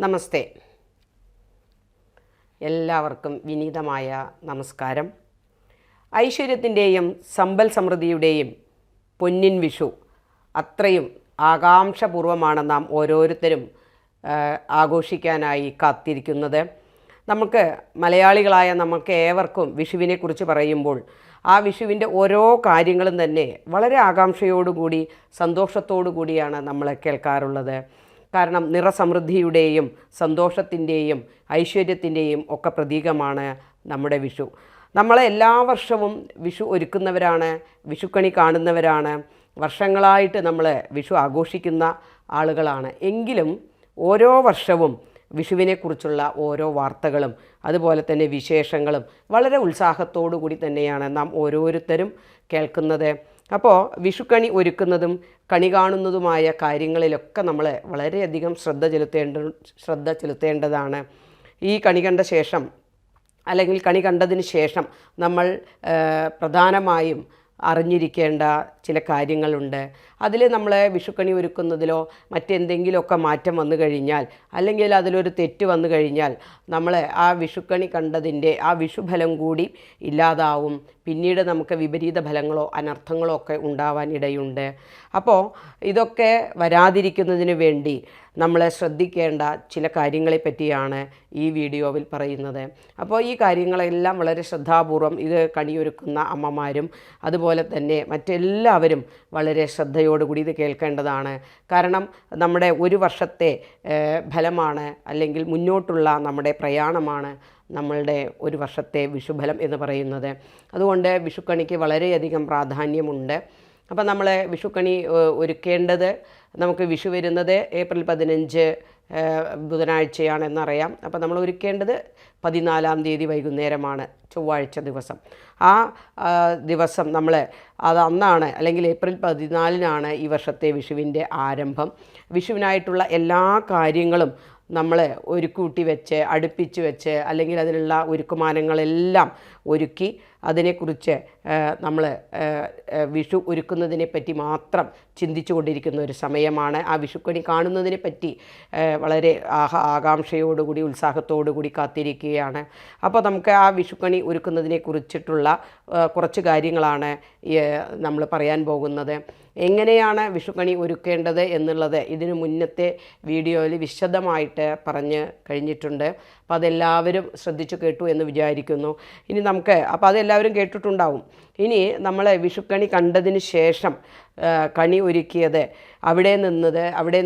നമസ്തേ. എല്ലാവർക്കും വിനീതമായ നമസ്കാരം. ഐശ്വര്യത്തിൻ്റെയും സമ്പൽ സമൃദ്ധിയുടെയും പൊന്നിൻ വിഷു അത്രയും ആകാംക്ഷപൂർവമാണ് നാം ഓരോരുത്തരും ആഘോഷിക്കാനായി കാത്തിരിക്കുന്നത്. നമുക്ക് മലയാളികളായ നമുക്ക് ഏവർക്കും വിഷുവിനെക്കുറിച്ച് പറയുമ്പോൾ ആ വിഷുവിൻ്റെ ഓരോ കാര്യങ്ങളും തന്നെ വളരെ ആകാംക്ഷയോടുകൂടി സന്തോഷത്തോടു കൂടിയാണ് നമ്മൾ കേൾക്കാറുള്ളത്. കാരണം നിറസമൃദ്ധിയുടെയും സന്തോഷത്തിൻ്റെയും ഐശ്വര്യത്തിൻ്റെയും ഒക്കെ പ്രതീകമാണ് നമ്മുടെ വിഷു. നമ്മൾ എല്ലാ വർഷവും വിഷു ഒരുക്കുന്നവരാണ്, വിഷുക്കണി കാണുന്നവരാണ്, വർഷങ്ങളായിട്ട് നമ്മൾ വിഷു ആഘോഷിക്കുന്ന ആളുകളാണ്. എങ്കിലും ഓരോ വർഷവും വിഷുവിനെക്കുറിച്ചുള്ള ഓരോ വാർത്തകളും അതുപോലെ തന്നെ വിശേഷങ്ങളും വളരെ ഉത്സാഹത്തോടു കൂടി തന്നെയാണ് നാം ഓരോരുത്തരും കേൾക്കുന്നത്. അപ്പോൾ വിഷുക്കണി ഒരുക്കുന്നതും കണി കാണുന്നതുമായ കാര്യങ്ങളിലൊക്കെ നമ്മൾ വളരെയധികം ശ്രദ്ധ ചെലുത്തേണ്ടതാണ്. ഈ കണി കണ്ട ശേഷം അല്ലെങ്കിൽ കണി കണ്ടതിന് ശേഷം നമ്മൾ പ്രധാനമായും അറിഞ്ഞിരിക്കേണ്ട ചില കാര്യങ്ങളുണ്ട്. അതിൽ നമ്മൾ വിഷുക്കണി ഒരുക്കുന്നതിലോ മറ്റെന്തെങ്കിലുമൊക്കെ മാറ്റം വന്നു കഴിഞ്ഞാൽ അല്ലെങ്കിൽ അതിലൊരു തെറ്റ് വന്നു കഴിഞ്ഞാൽ നമ്മൾ ആ വിഷുക്കണി കണ്ടതിൻ്റെ ആ വിഷുഫലം കൂടി ഇല്ലാതാവും. പിന്നീട് നമുക്ക് വിപരീത ഫലങ്ങളോ അനർത്ഥങ്ങളോ ഒക്കെ ഉണ്ടാവാൻ ഇടയുണ്ട്. അപ്പോൾ ഇതൊക്കെ വരാതിരിക്കുന്നതിന് വേണ്ടി നമ്മൾ ശ്രദ്ധിക്കേണ്ട ചില കാര്യങ്ങളെ പറ്റിയാണ് ഈ വീഡിയോയിൽ പറയുന്നത്. അപ്പോൾ ഈ കാര്യങ്ങളെല്ലാം വളരെ ശ്രദ്ധാപൂർവം ഇത് കണിയൊരുക്കുന്ന അമ്മമാരും അതുപോലെ തന്നെ മറ്റെല്ലാവരും വളരെ ശ്രദ്ധയോടുകൂടി ഇത് കേൾക്കേണ്ടതാണ്. കാരണം നമ്മുടെ ഒരു വർഷത്തെ ഫലമാണ് അല്ലെങ്കിൽ മുന്നോട്ടുള്ള നമ്മുടെ പ്രയാണമാണ് നമ്മളുടെ ഒരു വർഷത്തെ വിഷുഫലം എന്ന് പറയുന്നത്. അതുകൊണ്ട് വിഷുക്കണിക്ക് വളരെയധികം പ്രാധാന്യമുണ്ട്. അപ്പോൾ നമ്മൾ വിഷുക്കണി ഒരുക്കേണ്ടത്, നമുക്ക് വിഷു വരുന്നത് ഏപ്രിൽ 15 ബുധനാഴ്ചയാണെന്നറിയാം. അപ്പോൾ നമ്മൾ ഒരുക്കേണ്ടത് 14-ാം തീയതി വൈകുന്നേരമാണ്, ചൊവ്വാഴ്ച ദിവസം. ആ ദിവസം നമ്മൾ അന്നാണ് അല്ലെങ്കിൽ ഏപ്രിൽ 14-നാണ് ഈ വർഷത്തെ വിഷുവിൻ്റെ ആരംഭം. വിഷുവിനായിട്ടുള്ള എല്ലാ കാര്യങ്ങളും നമ്മൾ ഒരുക്കൂട്ടി വെച്ച് അടുപ്പിച്ച് വെച്ച് അല്ലെങ്കിൽ അതിനുള്ള ഒരുക്കുമാനങ്ങളെല്ലാം ഒരുക്കി അതിനെക്കുറിച്ച് നമ്മൾ വിഷു ഒരുക്കുന്നതിനെ പറ്റി മാത്രം ചിന്തിച്ചു കൊണ്ടിരിക്കുന്ന ഒരു സമയമാണ്. ആ വിഷുക്കണി കാണുന്നതിനെ പറ്റി വളരെ ആകാംക്ഷയോടുകൂടി ഉത്സാഹത്തോടുകൂടി കാത്തിരിക്കുകയാണ്. അപ്പോൾ നമുക്ക് ആ വിഷുക്കണി ഒരുക്കുന്നതിനെ കുറിച്ചിട്ടുള്ള കുറച്ച് കാര്യങ്ങളാണ് നമ്മൾ പറയാൻ പോകുന്നത്. എങ്ങനെയാണ് വിഷുക്കണി ഒരുക്കേണ്ടത് എന്നുള്ളത് ഇതിനു മുന്നത്തെ വീഡിയോയിൽ വിശദമായിട്ട് പറഞ്ഞ് കഴിഞ്ഞിട്ടുണ്ട്. അപ്പോൾ അതെല്ലാവരും ശ്രദ്ധിച്ചു കേട്ടു എന്ന് വിചാരിക്കുന്നു. ഇനി നമുക്ക് അപ്പോൾ അതെല്ലാവരും കേട്ടിട്ടുണ്ടാവും. ഇനി നമ്മൾ വിഷുക്കണി കണ്ടതിന് ശേഷം കണി ഒരുക്കിയത് അവിടെ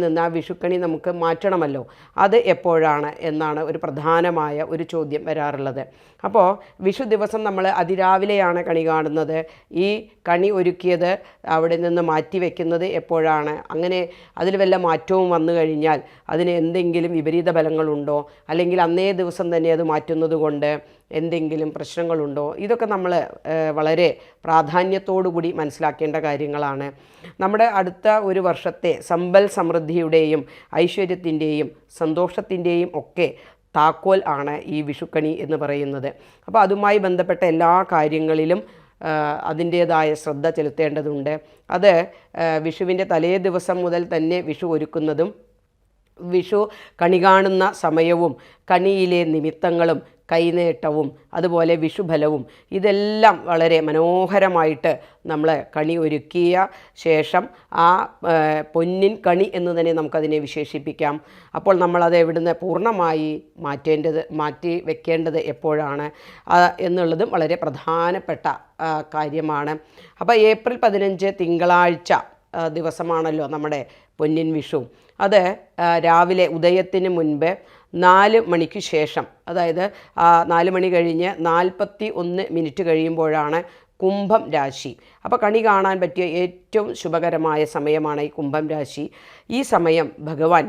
നിന്ന് ആ വിഷുക്കണി നമുക്ക് മാറ്റണമല്ലോ. അത് എപ്പോഴാണ് എന്നാണ് ഒരു പ്രധാനമായ ഒരു ചോദ്യം വരാറുള്ളത്. അപ്പോൾ വിഷു ദിവസം നമ്മൾ അതിരാവിലെയാണ് കണി കാണുന്നത്. ഈ കണി ഒരുക്കിയത് അവിടെ നിന്ന് മാറ്റി വയ്ക്കുന്നത് എപ്പോഴാണ്? അങ്ങനെ അതിൽ വല്ല മാറ്റവും വന്നു കഴിഞ്ഞാൽ അതിന് എന്തെങ്കിലും വിപരീത ഫലങ്ങളുണ്ടോ, അല്ലെങ്കിൽ അന്നേ ദിവസം തന്നെ അത് മാറ്റുന്നത് കൊണ്ട് എന്തെങ്കിലും പ്രശ്നങ്ങളുണ്ടോ? ഇതൊക്കെ നമ്മൾ വളരെ പ്രാധാന്യത്തോടു കൂടി മനസ്സിലാക്കേണ്ട കാര്യങ്ങളാണ്. നമ്മുടെ അടുത്ത ഒരു വർഷത്തെ സമ്പൽ സമൃദ്ധിയുടെയും ഐശ്വര്യത്തിൻ്റെയും സന്തോഷത്തിൻ്റെയും ഒക്കെ താക്കോൽ ആണ് ഈ വിഷുക്കണി എന്ന് പറയുന്നത്. അപ്പോൾ അതുമായി ബന്ധപ്പെട്ട എല്ലാ കാര്യങ്ങളിലും അതിൻ്റേതായ ശ്രദ്ധ ചെലുത്തേണ്ടതുണ്ട്. അത് വിഷുവിൻ്റെ തലേ ദിവസം മുതൽ തന്നെ വിഷു ഒരുക്കുന്നതും വിഷു കണി കാണുന്ന സമയവും കണിയിലെ നിമിത്തങ്ങളും കൈനേട്ടവും അതുപോലെ വിഷുഫലവും ഇതെല്ലാം വളരെ മനോഹരമായിട്ട് നമ്മൾ കണി ഒരുക്കിയ ശേഷം ആ പൊന്നിൻ കണി എന്ന് തന്നെ നമുക്കതിനെ വിശേഷിപ്പിക്കാം. അപ്പോൾ നമ്മളത് എവിടുന്ന് പൂർണ്ണമായി മാറ്റി വെക്കേണ്ടത് എപ്പോഴാണ് എന്നുള്ളതും വളരെ പ്രധാനപ്പെട്ട കാര്യമാണ്. അപ്പോൾ ഏപ്രിൽ 15 തിങ്കളാഴ്ച ദിവസമാണല്ലോ നമ്മുടെ പൊന്നിൻ വിഷു. അത് രാവിലെ ഉദയത്തിന് മുൻപ് 4 മണിക്ക് ശേഷം, അതായത് 4 മണി കഴിഞ്ഞ് 41 മിനിറ്റ് കഴിയുമ്പോഴാണ് കുംഭം രാശി. അപ്പോൾ കണി കാണാൻ പറ്റിയ ഏറ്റവും ശുഭകരമായ സമയമാണ് ഈ കുംഭം രാശി. ഈ സമയം ഭഗവാൻ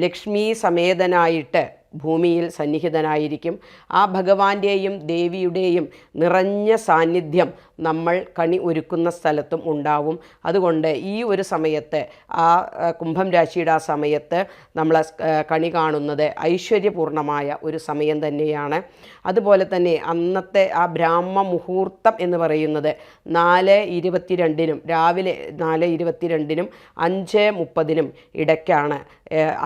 ലക്ഷ്മി സമേതനായിട്ട് ഭൂമിയിൽ സന്നിഹിതനായിരിക്കും. ആ ഭഗവാന്റെയും ദേവിയുടെയും നിറഞ്ഞ സാന്നിധ്യം നമ്മൾ കണി ഒരുക്കുന്ന സ്ഥലത്തും ഉണ്ടാവും. അതുകൊണ്ട് ഈ ഒരു സമയത്ത് ആ കുംഭം രാശിയുടെ ആ സമയത്ത് നമ്മൾ കണി കാണുന്നത് ഐശ്വര്യപൂർണമായ ഒരു സമയം തന്നെയാണ്. അതുപോലെ തന്നെ അന്നത്തെ ആ ബ്രാഹ്മ മുഹൂർത്തം എന്ന് പറയുന്നത് 4:22 രാവിലെ 4:22 5:30 ഇടയ്ക്കാണ്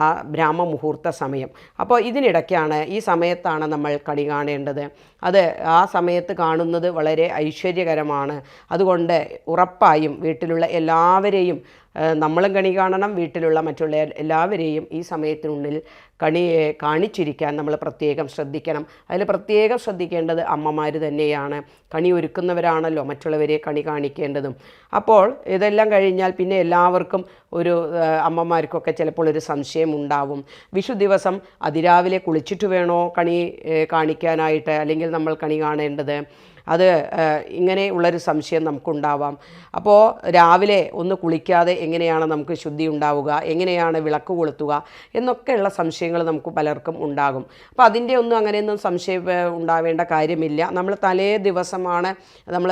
ആ ബ്രാഹ്മ മുഹൂർത്ത സമയം. അപ്പോൾ ഇതിനിടയ്ക്കാണ്, ഈ സമയത്താണ് നമ്മൾ കണി കാണേണ്ടത്. അത് ആ സമയത്ത് കാണുന്നത് വളരെ ഐശ്വര്യകരമാണ്. അതുകൊണ്ട് ഉറപ്പായും വീട്ടിലുള്ള എല്ലാവരെയും, നമ്മളും കണി കാണണം, വീട്ടിലുള്ള മറ്റുള്ള എല്ലാവരെയും ഈ സമയത്തിനുള്ളിൽ കണിയെ കാണിച്ചിരിക്കാൻ നമ്മൾ പ്രത്യേകം ശ്രദ്ധിക്കണം. അതിൽ പ്രത്യേകം ശ്രദ്ധിക്കേണ്ടത് അമ്മമാർ തന്നെയാണ്. കണി ഒരുക്കുന്നവരാണല്ലോ മറ്റുള്ളവരെ കണി കാണിക്കേണ്ടതും. അപ്പോൾ ഇതെല്ലാം കഴിഞ്ഞാൽ പിന്നെ എല്ലാവർക്കും ഒരു അമ്മമാർക്കൊക്കെ ചിലപ്പോൾ ഒരു സംശയം ഉണ്ടാവും. വിഷു ദിവസം അതിരാവിലെ കുളിച്ചിട്ട് വേണോ കണി കാണിക്കാനായിട്ട്, അല്ലെങ്കിൽ നമ്മൾ കണി കാണേണ്ടത്? അത് ഇങ്ങനെ ഉള്ളൊരു സംശയം നമുക്കുണ്ടാവാം. അപ്പോൾ രാവിലെ ഒന്ന് കുളിക്കാതെ എങ്ങനെയാണ് നമുക്ക് ശുദ്ധി ഉണ്ടാവുക, എങ്ങനെയാണ് വിളക്ക് കൊളുത്തുക എന്നൊക്കെയുള്ള സംശയങ്ങൾ നമുക്ക് പലർക്കും ഉണ്ടാകും. അപ്പോൾ അതിൻ്റെ ഒന്നും അങ്ങനെയൊന്നും സംശയം ഉണ്ടാവേണ്ട കാര്യമില്ല. നമ്മൾ തലേ ദിവസമാണ്, നമ്മൾ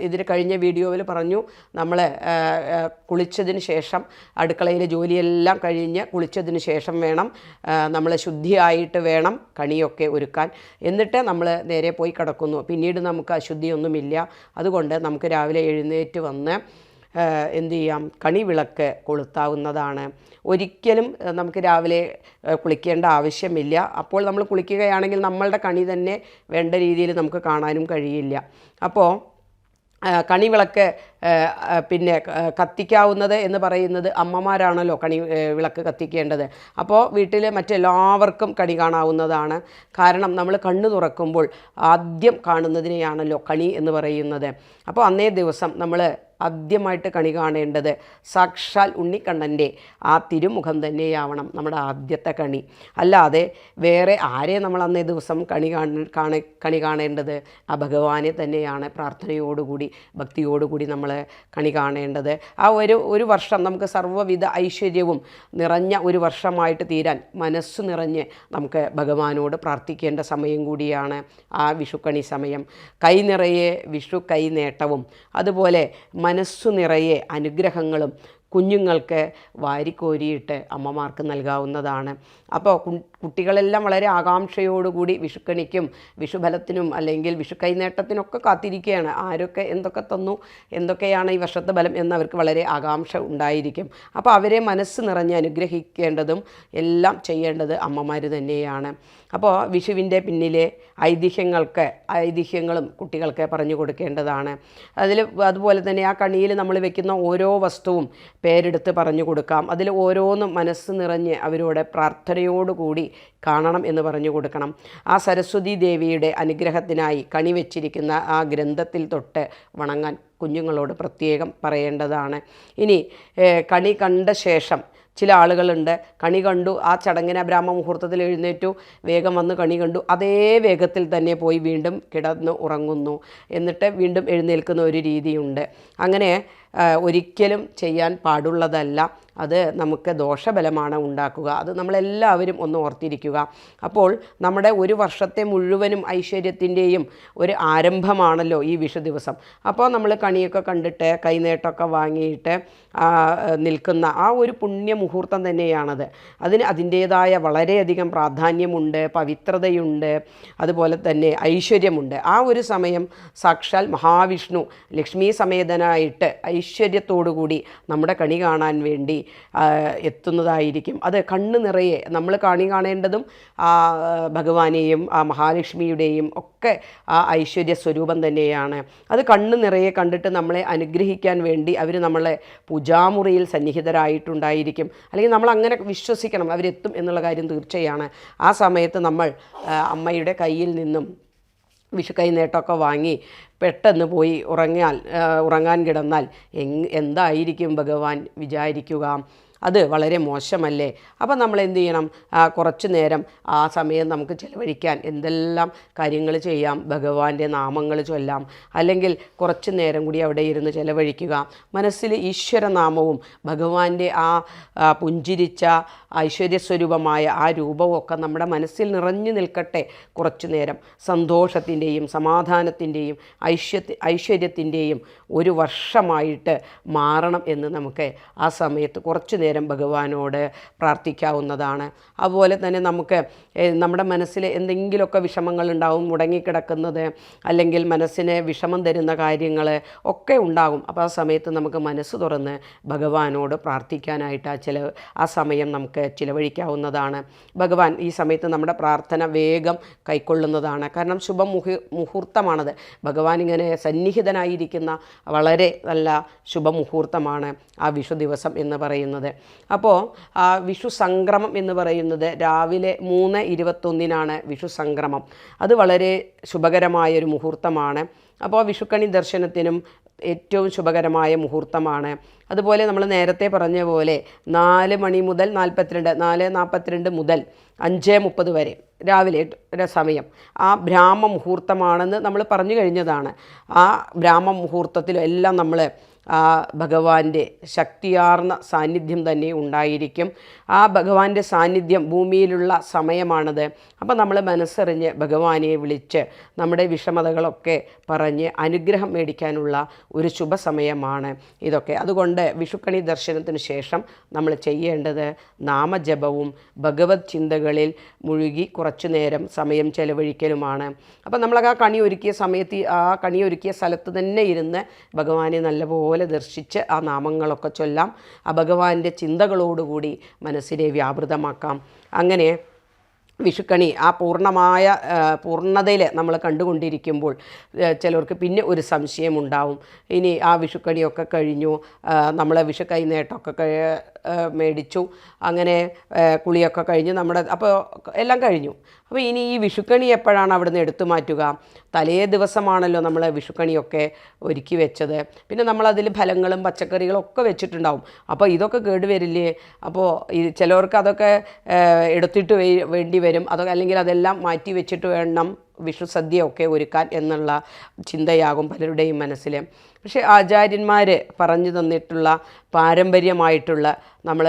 ഇതിന് കഴിഞ്ഞ വീഡിയോയിൽ പറഞ്ഞു, നമ്മൾ കുളിച്ചതിന് ശേഷം അടുക്കളയിലെ ജോലിയെല്ലാം കഴിഞ്ഞ് കുളിച്ചതിന് ശേഷം വേണം നമ്മൾ ശുദ്ധിയായിട്ട് വേണം കണിയൊക്കെ ഒരുക്കാൻ. എന്നിട്ട് നമ്മൾ നേരെ പോയി കിടക്കുന്നു. പിന്നീട് നമുക്ക് അശുദ്ധിയൊന്നുമില്ല. അതുകൊണ്ട് നമുക്ക് രാവിലെ എഴുന്നേറ്റ് വന്ന് എന്തു ചെയ്യാം, കണിവിളക്ക് കൊളുത്താവുന്നതാണ്. ഒരിക്കലും നമുക്ക് രാവിലെ കുളിക്കേണ്ട ആവശ്യമില്ല. അപ്പോൾ നമ്മൾ കുളിക്കുകയാണെങ്കിൽ നമ്മളുടെ കണി തന്നെ വേണ്ട രീതിയിൽ നമുക്ക് കാണാനും കഴിയില്ല. അപ്പോൾ കണിവിളക്ക് പിന്നെ കത്തിക്കാവുന്നത് എന്ന് പറയുന്നത് അമ്മമാരാണല്ലോ കണി വിളക്ക് കത്തിക്കേണ്ടത്. അപ്പോൾ വീട്ടിലെ മറ്റെല്ലാവർക്കും കണി കാണാവുന്നതാണ്. കാരണം നമ്മൾ കണ്ണ് തുറക്കുമ്പോൾ ആദ്യം കാണുന്നതിനെയാണല്ലോ കണി എന്ന് പറയുന്നത്. അപ്പോൾ അന്നേ ദിവസം നമ്മൾ ആദ്യമായിട്ട് കണി കാണേണ്ടത് സാക്ഷാൽ ഉണ്ണിക്കണ്ണൻ്റെ ആ തിരുമുഖം തന്നെയാവണം നമ്മുടെ ആദ്യത്തെ കണി. അല്ലാതെ വേറെ ആരെ നമ്മൾ അന്നേ ദിവസം കണി കാണേണ്ടത്? ആ ഭഗവാനെ തന്നെയാണ് പ്രാർത്ഥനയോടുകൂടി ഭക്തിയോടുകൂടി നമ്മൾ കണി കാണേണ്ടത്. ആ ഒരു വർഷം നമുക്ക് സർവ്വവിധ ഐശ്വര്യവും നിറഞ്ഞ ഒരു വർഷമായിട്ട് തീരാൻ മനസ്സ് നിറഞ്ഞ് നമുക്ക് ഭഗവാനോട് പ്രാർത്ഥിക്കേണ്ട സമയം കൂടിയാണ് ആ വിഷുക്കണി സമയം. കൈ നിറയെ വിഷു കൈ നേട്ടവും അതുപോലെ മനസ്സു നിറയെ അനുഗ്രഹങ്ങളും കുഞ്ഞുങ്ങൾക്ക് വാരിക്കോരിയിട്ട് അമ്മമാർക്ക് നൽകാവുന്നതാണ്. അപ്പോൾ കുട്ടികളെല്ലാം വളരെ ആകാംക്ഷയോടുകൂടി വിഷുക്കണിക്കും വിഷുഫലത്തിനും അല്ലെങ്കിൽ വിഷു കൈനേട്ടത്തിനൊക്കെ കാത്തിരിക്കുകയാണ്. ആരൊക്കെ എന്തൊക്കെ തന്നു, എന്തൊക്കെയാണ് ഈ വർഷത്തെ ഫലം എന്നവർക്ക് വളരെ ആകാംക്ഷ ഉണ്ടായിരിക്കും. അപ്പോൾ അവരെ മനസ്സ് നിറഞ്ഞ് അനുഗ്രഹിക്കേണ്ടതും എല്ലാം ചെയ്യേണ്ടത് അമ്മമാർ തന്നെയാണ്. അപ്പോൾ വിഷുവിൻ്റെ പിന്നിലെ ഐതിഹ്യങ്ങളും കുട്ടികൾക്ക് പറഞ്ഞു കൊടുക്കേണ്ടതാണ്. അതുപോലെ തന്നെ ആ കണിയിൽ നമ്മൾ വെക്കുന്ന ഓരോ വസ്തുവും പേരെടുത്ത് പറഞ്ഞു കൊടുക്കാം. അതിൽ ഓരോന്നും മനസ്സ് നിറഞ്ഞ് അവരോട് പ്രാർത്ഥനയോടുകൂടി കാണണം എന്ന് പറഞ്ഞു കൊടുക്കണം. ആ സരസ്വതി ദേവിയുടെ അനുഗ്രഹത്തിനായി കണി വെച്ചിരിക്കുന്ന ആ ഗ്രന്ഥത്തിൽ തൊട്ട് വണങ്ങാൻ കുഞ്ഞുങ്ങളോട് പ്രത്യേകം പറയേണ്ടതാണ്. ഇനി കണി കണ്ട ശേഷം ചില ആളുകളുണ്ട്, കണി കണ്ടു, ആ ചടങ്ങിന് ബ്രാഹ്മ മുഹൂർത്തത്തിൽ എഴുന്നേറ്റു, വേഗം വന്ന് കണി കണ്ടു, അതേ വേഗത്തിൽ തന്നെ പോയി വീണ്ടും കിടന്ന് ഉറങ്ങുന്നു, എന്നിട്ട് വീണ്ടും എഴുന്നേൽക്കുന്ന ഒരു രീതിയുണ്ട്. അങ്ങനെ ഒരിക്കലും ചെയ്യാൻ പാടുള്ളതല്ല. അത് നമുക്ക് ദോഷഫലമാണ് ഉണ്ടാക്കുക. അത് നമ്മളെല്ലാവരും ഒന്ന് ഓർത്തിരിക്കുക. അപ്പോൾ നമ്മുടെ ഒരു വർഷത്തെ മുഴുവനും ഐശ്വര്യത്തിൻ്റെയും ഒരു ആരംഭമാണല്ലോ ഈ വിഷു ദിവസം. അപ്പോൾ നമ്മൾ കണിയൊക്കെ കണ്ടിട്ട് കൈനീട്ടമൊക്കെ വാങ്ങിയിട്ട് നിൽക്കുന്ന ആ ഒരു പുണ്യ മുഹൂർത്തം തന്നെയാണത്. അതിന് അതിൻ്റേതായ വളരെയധികം പ്രാധാന്യമുണ്ട്, പവിത്രതയുണ്ട്, അതുപോലെ തന്നെ ഐശ്വര്യമുണ്ട്. ആ ഒരു സമയം സാക്ഷാൽ മഹാവിഷ്ണു ലക്ഷ്മി സമേതനായിട്ട് ഐശ്വര്യത്തോടുകൂടി നമ്മുടെ കണി കാണാൻ വേണ്ടി എത്തുന്നതായിരിക്കും. അത് കണ്ണ് നിറയെ നമ്മൾ കണി കാണേണ്ടതും ആ ഭഗവാനെയും ആ മഹാലക്ഷ്മിയുടെയും ഒക്കെ ആ ഐശ്വര്യ സ്വരൂപം തന്നെയാണ്. അത് കണ്ണ് നിറയെ കണ്ടിട്ട് നമ്മളെ അനുഗ്രഹിക്കാൻ വേണ്ടി അവർ നമ്മളെ പൂജാമുറിയിൽ സന്നിഹിതരായിട്ടുണ്ടായിരിക്കും. അല്ലെങ്കിൽ നമ്മൾ അങ്ങനെ വിശ്വസിക്കണം, അവരെത്തും എന്നുള്ള കാര്യം തീർച്ചയാണ്. ആ സമയത്ത് നമ്മൾ അമ്മയുടെ കയ്യിൽ നിന്നും വിഷു കൈനീട്ടമൊക്കെ വാങ്ങി പെട്ടെന്ന് പോയി ഉറങ്ങാൻ കിടന്നാൽ എന്തായിരിക്കും ഭഗവാൻ വിചാരിക്കുക? അത് വളരെ മോശമല്ലേ? അപ്പോൾ നമ്മൾ എന്ത് ചെയ്യണം? കുറച്ച് നേരം ആ സമയം നമുക്ക് ചിലവഴിക്കാൻ എന്തെല്ലാം കാര്യങ്ങൾ ചെയ്യാം. ഭഗവാന്റെ നാമങ്ങൾ ചൊല്ലാം, അല്ലെങ്കിൽ കുറച്ച് നേരം കൂടി അവിടെ ഇരുന്ന് ചിലവഴിക്കുക. മനസ്സിൽ ഈശ്വരനാമവും ഭഗവാന്റെ ആ പുഞ്ചിരിച്ച ഐശ്വര്യസ്വരൂപമായ ആ രൂപമൊക്കെ നമ്മുടെ മനസ്സിൽ നിറഞ്ഞു നിൽക്കട്ടെ. കുറച്ചു നേരം സന്തോഷത്തിൻ്റെയും സമാധാനത്തിൻ്റെയും ഐശ്വര്യത്തിൻ്റെയും ഒരു വർഷമായിട്ട് മാറണം എന്ന് നമുക്ക് ആ സമയത്ത് കുറച്ചു നേരം ഭഗവാനോട് പ്രാർത്ഥിക്കാവുന്നതാണ്. അതുപോലെ തന്നെ നമുക്ക് നമ്മുടെ മനസ്സിൽ എന്തെങ്കിലുമൊക്കെ വിഷമങ്ങളുണ്ടാവും, മുടങ്ങിക്കിടക്കുന്നത്, അല്ലെങ്കിൽ മനസ്സിന് വിഷമം തരുന്ന കാര്യങ്ങൾ ഒക്കെ ഉണ്ടാകും. അപ്പോൾ ആ സമയത്ത് നമുക്ക് മനസ്സ് തുറന്ന് ഭഗവാനോട് പ്രാർത്ഥിക്കാനായിട്ട് ആ സമയം നമുക്ക് ചിലവഴിക്കാവുന്നതാണ്. ഭഗവാൻ ഈ സമയത്ത് നമ്മുടെ പ്രാർത്ഥന വേഗം കൈക്കൊള്ളുന്നതാണ്. കാരണം മുഹൂർത്തമാണത്. ഭഗവാൻ ഇങ്ങനെ സന്നിഹിതനായിരിക്കുന്ന വളരെ നല്ല ശുഭമുഹൂർത്തമാണ് ആ വിഷു ദിവസം എന്ന് പറയുന്നത്. അപ്പോൾ ആ വിഷു സംക്രമം എന്ന് പറയുന്നത് രാവിലെ 3:21 വിഷു സംക്രമം. അത് വളരെ ശുഭകരമായൊരു മുഹൂർത്തമാണ്. അപ്പോൾ വിഷുക്കണി ദർശനത്തിനും ഏറ്റവും ശുഭകരമായ മുഹൂർത്തമാണ്. അതുപോലെ നമ്മൾ നേരത്തെ പറഞ്ഞ പോലെ 4 മണി മുതൽ 4:42 മുതൽ 5:30 വരെ രാവിലെ സമയം ആ ബ്രാഹ്മ മുഹൂർത്തമാണെന്ന് നമ്മൾ പറഞ്ഞു കഴിഞ്ഞതാണ്. ആ ബ്രാഹ്മ മുഹൂർത്തത്തിലും എല്ലാം നമ്മൾ ഭഗവാന്റെ ശക്തിയാർന്ന സാന്നിധ്യം തന്നെ ഉണ്ടായിരിക്കും. ആ ഭഗവാന്റെ സാന്നിധ്യം ഭൂമിയിലുള്ള സമയമാണത്. അപ്പോൾ നമ്മൾ മനസ്സറിഞ്ഞ് ഭഗവാനെ വിളിച്ച് നമ്മുടെ വിഷമതകളൊക്കെ പറഞ്ഞ് അനുഗ്രഹം മേടിക്കാനുള്ള ഒരു ശുഭ സമയമാണ് ഇതൊക്കെ. അതുകൊണ്ട് വിഷുക്കണി ദർശനത്തിന് ശേഷം നമ്മൾ ചെയ്യേണ്ടത് നാമജപവും ഭഗവത് ചിന്തകളിൽ മുഴുകി കുറച്ചു നേരം സമയം ചെലവഴിക്കലുമാണ്. അപ്പോൾ നമ്മൾ ആ കണി ഒരുക്കിയ സമയത്ത് ആ കണി ഒരുക്കിയ സ്ഥലത്ത് തന്നെ ഇരുന്ന് ഭഗവാനെ നല്ലപോലെ ദർശിച്ച് ആ നാമങ്ങളൊക്കെ ചൊല്ലാം. ആ ഭഗവാന്റെ ചിന്തകളോടുകൂടി മനസ്സിനെ വ്യാപൃതമാക്കാം. അങ്ങനെ വിഷുക്കണി ആ പൂർണ്ണതയിൽ നമ്മൾ കണ്ടുകൊണ്ടിരിക്കുമ്പോൾ ചിലർക്ക് പിന്നെ ഒരു സംശയമുണ്ടാവും. ഇനി ആ വിഷുക്കണിയൊക്കെ കഴിഞ്ഞു, നമ്മൾ വിഷു കൈനീട്ടമൊക്കെ മേടിച്ചു, അങ്ങനെ കുളിയൊക്കെ കഴിഞ്ഞ് അപ്പോൾ എല്ലാം കഴിഞ്ഞു. അപ്പോൾ ഇനി ഈ വിഷുക്കണി എപ്പോഴാണ് അവിടെ നിന്ന് എടുത്തു മാറ്റുക? തലേ ദിവസമാണല്ലോ നമ്മൾ വിഷുക്കണിയൊക്കെ ഒരുക്കി വെച്ചത്. പിന്നെ നമ്മളതിൽ ഫലങ്ങളും പച്ചക്കറികളും ഒക്കെ വെച്ചിട്ടുണ്ടാവും. അപ്പോൾ ഇതൊക്കെ കേടുവരില്ലേ? അപ്പോൾ ചിലവർക്ക് അതൊക്കെ എടുത്തിട്ട് വേണ്ടി വരും. അതൊക്കെ അല്ലെങ്കിൽ അതെല്ലാം മാറ്റി വെച്ചിട്ട് വേണം വിഷു സദ്യയൊക്കെ ഒരുക്കാൻ എന്നുള്ള ചിന്തയാകും പലരുടെയും മനസ്സിൽ. പക്ഷേ ആചാര്യന്മാർ പറഞ്ഞു തന്നിട്ടുള്ള പാരമ്പര്യമായിട്ടുള്ള നമ്മൾ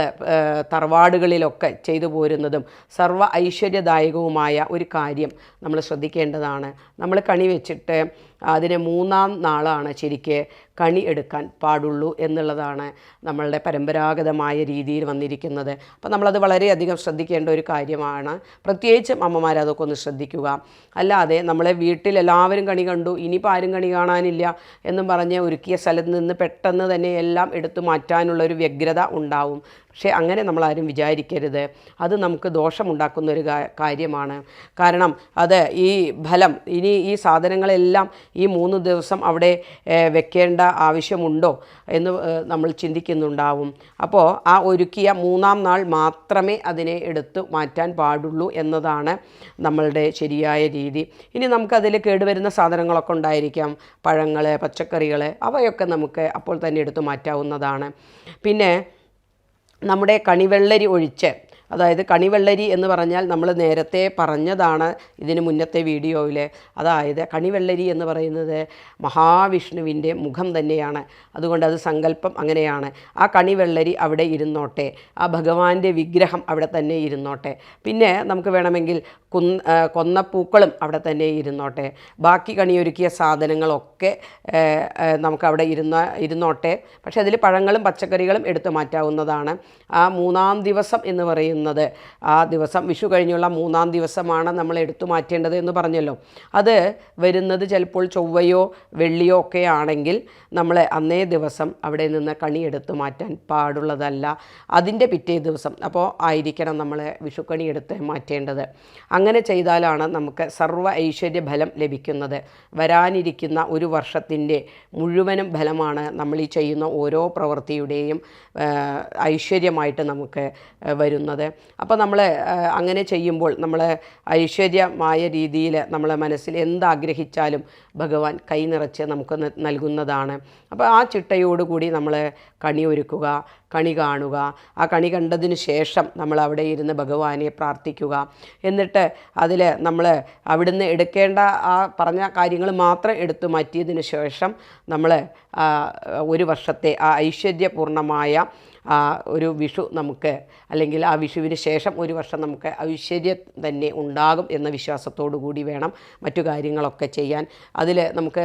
തറവാടുകളിലൊക്കെ ചെയ്തു പോരുന്നതും സർവ്വ ഐശ്വര്യദായകവുമായ ഒരു കാര്യം നമ്മൾ ശ്രദ്ധിക്കേണ്ടതാണ്. നമ്മൾ കണി വെച്ചിട്ട് അതിന് 3-ാം നാളാണ് ശരിക്ക് കണി എടുക്കാൻ പാടുള്ളൂ എന്നുള്ളതാണ് നമ്മളുടെ പരമ്പരാഗതമായ രീതിയിൽ വന്നിരിക്കുന്നത്. അപ്പോൾ നമ്മളത് വളരെയധികം ശ്രദ്ധിക്കേണ്ട ഒരു കാര്യമാണ്. പ്രത്യേകിച്ചും അമ്മമാർ അതൊക്കെ ഒന്ന് ശ്രദ്ധിക്കുക. അല്ലാതെ നമ്മളെ വീട്ടിൽ എല്ലാവരും കണി കണ്ടു, ഇനിയിപ്പോൾ ആരും കണി കാണാനില്ല എന്നും പറഞ്ഞ് ഒരുക്കിയ സ്ഥലത്ത് നിന്ന് പെട്ടെന്ന് തന്നെ എല്ലാം എടുത്തു മാറ്റാനുള്ളൊരു വ്യഗ്രത ഉണ്ടാവും. പക്ഷേ അങ്ങനെ നമ്മളാരും വിചാരിക്കരുത്. അത് നമുക്ക് ദോഷമുണ്ടാക്കുന്നൊരു കാര്യമാണ്. കാരണം അത് ഈ ഫലം ഇനി ഈ സാധനങ്ങളെല്ലാം ഈ 3 ദിവസം അവിടെ വെക്കേണ്ട ആവശ്യമുണ്ടോ എന്ന് നമ്മൾ ചിന്തിക്കുന്നുണ്ടാവും. അപ്പോൾ ആ ഒരുക്കിയ 3-ാം നാൾ മാത്രമേ അതിനെ എടുത്തു മാറ്റാൻ പാടുള്ളൂ എന്നതാണ് നമ്മളുടെ ശരിയായ രീതി. ഇനി നമുക്കതിൽ കേടുവരുന്ന സാധനങ്ങളൊക്കെ ഉണ്ടായിരിക്കാം, പഴങ്ങൾ, പച്ചക്കറികൾ, അവയൊക്കെ നമുക്ക് അപ്പോൾ തന്നെ എടുത്തു മാറ്റാവുന്നതാണ്. പിന്നെ നമ്മുടെ കണിവെള്ളരി ഒഴിച്ച്, അതായത് കണിവെള്ളരി എന്ന് പറഞ്ഞാൽ നമ്മൾ നേരത്തെ പറഞ്ഞതാണ് ഇതിന് മുന്നത്തെ വീഡിയോയിൽ. അതായത് കണിവെള്ളരി എന്ന് പറയുന്നത് മഹാവിഷ്ണുവിൻ്റെ മുഖം തന്നെയാണ്. അതുകൊണ്ട് അത് സങ്കല്പം അങ്ങനെയാണ്. ആ കണിവെള്ളരി അവിടെ ഇരുന്നോട്ടെ, ആ ഭഗവാന്റെ വിഗ്രഹം അവിടെ തന്നെ ഇരുന്നോട്ടെ. പിന്നെ നമുക്ക് വേണമെങ്കിൽ കൊന്നപ്പൂക്കളും അവിടെ തന്നെ ഇരുന്നോട്ടെ. ബാക്കി കണിയൊരുക്കിയ സാധനങ്ങളൊക്കെ നമുക്കവിടെ ഇരുന്നോട്ടെ. പക്ഷേ അതിൽ പഴങ്ങളും പച്ചക്കറികളും എടുത്തു മാറ്റാവുന്നതാണ്. ആ 3-ാം ദിവസം എന്ന് പറയുന്നത് ആ ദിവസം വിഷു കഴിഞ്ഞുള്ള 3-ാം ദിവസമാണ് നമ്മൾ എടുത്തു മാറ്റേണ്ടത് എന്ന് പറഞ്ഞല്ലോ. അത് വരുന്നത് ചിലപ്പോൾ ചൊവ്വയോ വെള്ളിയോ ഒക്കെ ആണെങ്കിൽ നമ്മൾ അന്നേ ദിവസം അവിടെ നിന്ന് കണി എടുത്തു മാറ്റാൻ പാടുള്ളതല്ല. അതിൻ്റെ പിറ്റേ ദിവസം അപ്പോൾ ആയിരിക്കണം നമ്മൾ വിഷുക്കണി എടുത്ത് മാറ്റേണ്ടത്. അങ്ങനെ ചെയ്താലാണ് നമുക്ക് സർവ്വ ഐശ്വര്യ ഫലം ലഭിക്കുന്നത്. വരാനിരിക്കുന്ന ഒരു വർഷത്തിൻ്റെ മുഴുവനും ഫലമാണ് നമ്മൾ ഈ ചെയ്യുന്ന ഓരോ പ്രവൃത്തിയുടെയും ഐശ്വര്യമായിട്ട് നമുക്ക് വരുന്നത്. അപ്പോൾ നമ്മൾ അങ്ങനെ ചെയ്യുമ്പോൾ നമ്മൾ ഐശ്വര്യമായ രീതിയിൽ നമ്മളെ മനസ്സിൽ എന്താഗ്രഹിച്ചാലും ഭഗവാൻ കൈ നിറച്ച് നമുക്ക് നൽകുന്നതാണ്. അപ്പോൾ ആ ചിട്ടയോടുകൂടി നമ്മൾ കണി ഒരുക്കുക, കണി കാണുക. ആ കണി കണ്ടതിന് ശേഷം നമ്മൾ അവിടെ ഇരുന്ന് ഭഗവാനെ പ്രാർത്ഥിക്കുക. എന്നിട്ട് അതിൽ നമ്മൾ അവിടുന്ന് എടുക്കേണ്ട ആ പറഞ്ഞ കാര്യങ്ങൾ മാത്രം എടുത്തു മാറ്റിയതിന് ശേഷം നമ്മൾ ഒരു വർഷത്തെ ആ ഐശ്വര്യപൂർണമായ ഒരു വിഷു നമുക്ക്, അല്ലെങ്കിൽ ആ വിഷുവിന് ശേഷം ഒരു വർഷം നമുക്ക് ഐശ്വര്യം തന്നെ ഉണ്ടാകും എന്ന വിശ്വാസത്തോടു കൂടി വേണം മറ്റു കാര്യങ്ങളൊക്കെ ചെയ്യാൻ. അതിൽ നമുക്ക്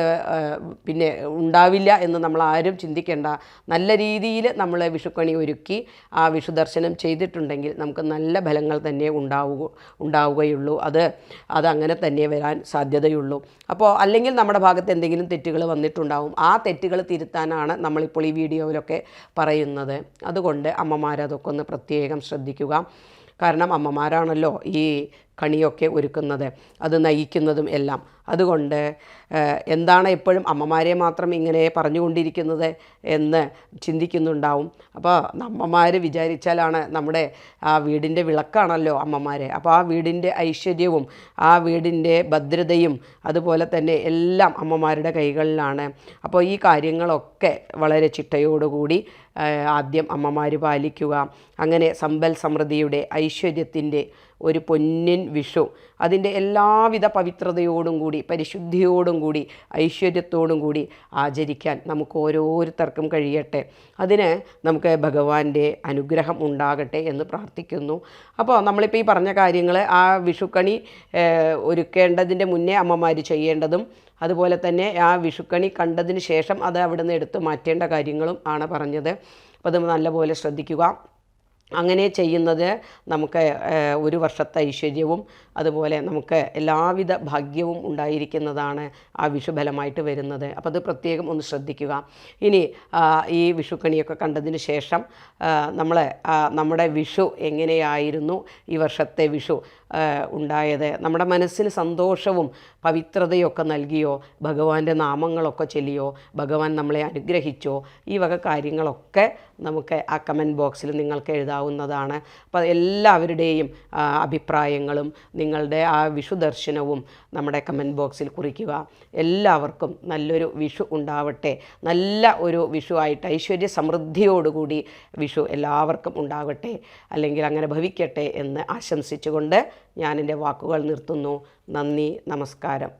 പിന്നെ ഉണ്ടാവില്ല എന്ന് നമ്മൾ ആരും ചിന്തിക്കേണ്ട. നല്ല രീതിയിൽ നമ്മൾ വിഷുക്കണി ഒരുക്കി ആ വിഷു ദർശനം ചെയ്തിട്ടുണ്ടെങ്കിൽ നമുക്ക് നല്ല ഫലങ്ങൾ തന്നെ ഉണ്ടാവുകയുള്ളൂ. അതങ്ങനെ തന്നെ വരാൻ സാധ്യതയുള്ളൂ. അപ്പോൾ അല്ലെങ്കിൽ നമ്മുടെ ഭാഗത്ത് എന്തെങ്കിലും തെറ്റുകൾ വന്നിട്ടുണ്ടാവും. ആ തെറ്റുകൾ തിരുത്താനാണ് നമ്മളിപ്പോൾ ഈ വീഡിയോയിലൊക്കെ പറയുന്നത്. അതുകൊണ്ട് അമ്മമാരതൊക്കെ ഒന്ന് പ്രത്യേകം ശ്രദ്ധിക്കുക. കാരണം അമ്മമാരാണല്ലോ ഈ കണിയൊക്കെ ഒരുക്കുന്നത്, അത് നയിക്കുന്നതും എല്ലാം. അതുകൊണ്ട് എന്താണ് എപ്പോഴും അമ്മമാരെ മാത്രം ഇങ്ങനെ പറഞ്ഞുകൊണ്ടിരിക്കുന്നത് എന്ന് ചിന്തിക്കുന്നുണ്ടാവും. അപ്പോൾ അമ്മമാർ വിചാരിച്ചാലാണ് നമ്മുടെ ആ വീടിൻ്റെ വിളക്കാണല്ലോ അമ്മമാർ. അപ്പോൾ ആ വീടിൻ്റെ ഐശ്വര്യവും ആ വീടിൻ്റെ ഭദ്രതയും അതുപോലെ തന്നെ എല്ലാം അമ്മമാരുടെ കൈകളിലാണ്. അപ്പോൾ ഈ കാര്യങ്ങളൊക്കെ വളരെ ചിട്ടയോടുകൂടി ആദ്യം അമ്മമാർ പാലിക്കുക. അങ്ങനെ സമ്പൽ സമൃദ്ധിയുടെ ഐശ്വര്യത്തിൻ്റെ ഒരു പൊന്നിൻ വിഷു അതിൻ്റെ എല്ലാവിധ പവിത്രതയോടും കൂടി പരിശുദ്ധിയോടും കൂടി ഐശ്വര്യത്തോടും കൂടി ആചരിക്കാൻ നമുക്ക് ഓരോരുത്തർക്കും കഴിയട്ടെ. അതിന് നമുക്ക് ഭഗവാന്റെ അനുഗ്രഹം ഉണ്ടാകട്ടെ എന്ന് പ്രാർത്ഥിക്കുന്നു. അപ്പോൾ നമ്മളിപ്പോൾ ഈ പറഞ്ഞ കാര്യങ്ങൾ ആ വിഷുക്കണി ഒരുക്കേണ്ടതിൻ്റെ മുന്നേ അമ്മമാർ ചെയ്യേണ്ടതും അതുപോലെ തന്നെ ആ വിഷുക്കണി കണ്ടതിന് ശേഷം അത് അവിടെ നിന്ന് എടുത്ത് മാറ്റേണ്ട കാര്യങ്ങളും ആണ് പറഞ്ഞത്. അപ്പോൾ അത് നല്ലപോലെ ശ്രദ്ധിക്കുക. അങ്ങനെ ചെയ്യുന്നത് നമുക്ക് ഒരു വർഷത്തെ ഐശ്വര്യവും അതുപോലെ നമുക്ക് എല്ലാവിധ ഭാഗ്യവും ഉണ്ടായിരിക്കുന്നതാണ് ആ വിഷുഫലമായിട്ട് വരുന്നത്. അപ്പോൾ അത് പ്രത്യേകം ഒന്ന് ശ്രദ്ധിക്കുക. ഇനി ഈ വിഷുക്കണിയൊക്കെ കണ്ടതിന് ശേഷം നമ്മുടെ വിഷു എങ്ങനെയായിരുന്നു, ഈ വർഷത്തെ വിഷു ഉണ്ടായത്, നമ്മുടെ മനസ്സിൽ സന്തോഷവും പവിത്രതയൊക്കെ നൽകിയോ, ഭഗവാന്റെ നാമങ്ങളൊക്കെ ചൊല്ലിയോ, ഭഗവാൻ നമ്മളെ അനുഗ്രഹിച്ചോ, ഈ വക കാര്യങ്ങളൊക്കെ നമുക്ക് ആ കമൻറ്റ് ബോക്സിൽ നിങ്ങൾക്ക് എഴുതാവുന്നതാണ്. അപ്പോൾ എല്ലാവരുടെയും അഭിപ്രായങ്ങളും നിങ്ങളുടെ ആ വിഷു ദർശനവും നമ്മുടെ കമൻറ്റ് ബോക്സിൽ കുറിക്കുക. എല്ലാവർക്കും നല്ലൊരു വിഷു ഉണ്ടാവട്ടെ. നല്ല ഒരു വിഷു ആയിട്ട് ഐശ്വര്യ സമൃദ്ധിയോടുകൂടി വിഷു എല്ലാവർക്കും ഉണ്ടാകട്ടെ, അല്ലെങ്കിൽ അങ്ങനെ ഭവിക്കട്ടെ എന്ന് ആശംസിച്ചുകൊണ്ട് ഞാൻ എൻ്റെ വാക്കുകൾ നിർത്തുന്നു. നന്ദി, നമസ്കാരം.